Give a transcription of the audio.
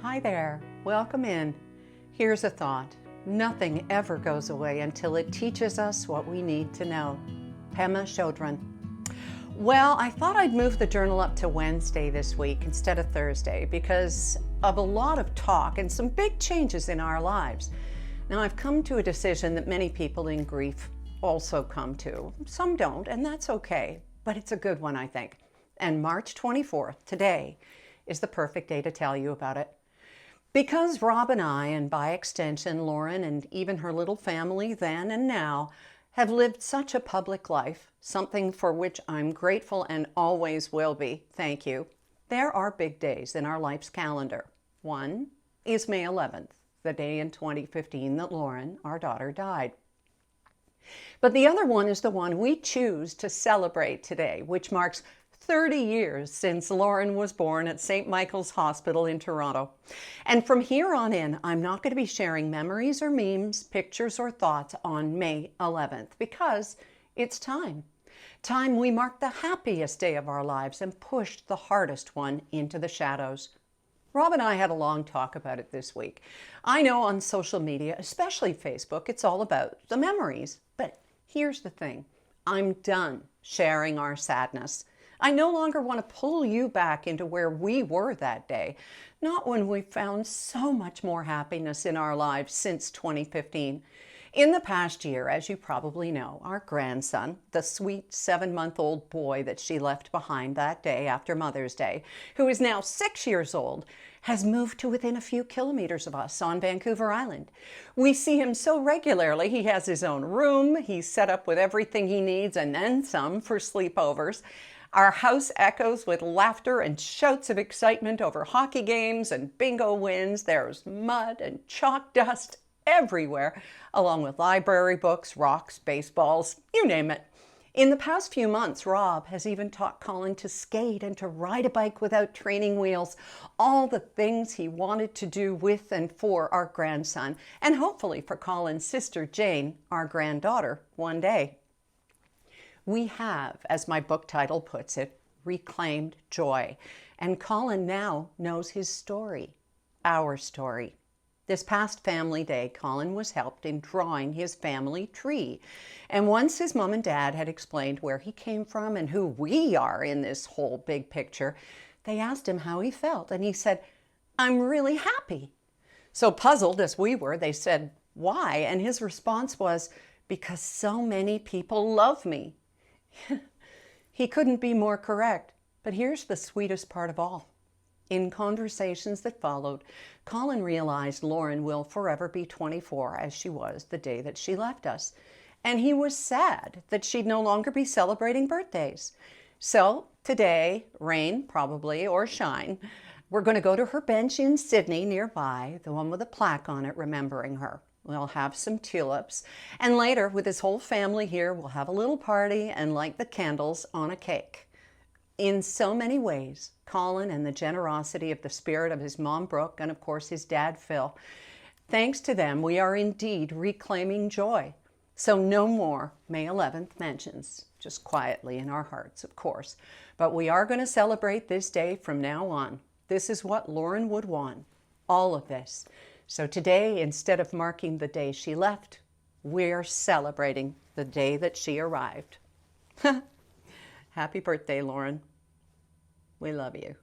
Hi there, welcome in. Here's a thought. Nothing ever goes away until it teaches us what we need to know. Pema Chodron. Well, I thought I'd move the journal up to Wednesday this week instead of Thursday because of a lot of talk and some big changes in our lives. Now, I've come to a decision that many people in grief also come to. Some don't, and that's okay, but it's a good one, I think. And March 24th, today, is the perfect day to tell you about it. Because Rob and I, and by extension Lauren and even her little family then and now, have lived such a public life, something for which I'm grateful and always will be, thank you, there are big days in our life's calendar. One is May 11th, the day in 2015 that Lauren, our daughter, died. But the other one is the one we choose to celebrate today, which marks 30 years since Lauren was born at St. Michael's Hospital in Toronto. And from here on in, I'm not going to be sharing memories or memes, pictures or thoughts on May 11th because it's time. Time we marked the happiest day of our lives and pushed the hardest one into the shadows. Rob and I had a long talk about it this week. I know on social media, especially Facebook, it's all about the memories. But here's the thing. I'm done sharing our sadness. I no longer want to pull you back into where we were that day, not when we found so much more happiness in our lives since 2015. In the past year, as you probably know, our grandson, the sweet 7-month-old boy that she left behind that day after Mother's Day, who is now 6 years old, has moved to within a few kilometers of us on Vancouver Island. We see him so regularly. He has his own room. He's set up with everything he needs and then some for sleepovers. Our house echoes with laughter and shouts of excitement over hockey games and bingo wins. There's mud and chalk dust everywhere, along with library books, rocks, baseballs, you name it. In the past few months, Rob has even taught Colin to skate and to ride a bike without training wheels, all the things he wanted to do with and for our grandson, and hopefully for Colin's sister Jane, our granddaughter, one day. We have, as my book title puts it, reclaimed joy. And Colin now knows his story, our story. This past family day, Colin was helped in drawing his family tree. And once his mom and dad had explained where he came from and who we are in this whole big picture, they asked him how he felt. And he said, "I'm really happy." So puzzled as we were, they said, "Why?" And his response was, "Because so many people love me." He couldn't be more correct, but here's the sweetest part of all. In conversations that followed, Colin realized Lauren will forever be 24 as she was the day that she left us. And he was sad that she'd no longer be celebrating birthdays. So today, rain probably or shine, we're going to go to her bench in Sydney nearby, the one with a plaque on it remembering her. We'll have some tulips, and later, with his whole family here, we'll have a little party and light the candles on a cake. In so many ways, Colin and the generosity of the spirit of his mom, Brooke, and of course his dad, Phil, thanks to them, we are indeed reclaiming joy. So no more May 11th mentions, just quietly in our hearts, of course. But we are going to celebrate this day from now on. This is what Lauren would want, all of this. So today, instead of marking the day she left, we're celebrating the day that she arrived. Happy birthday, Lauren. We love you.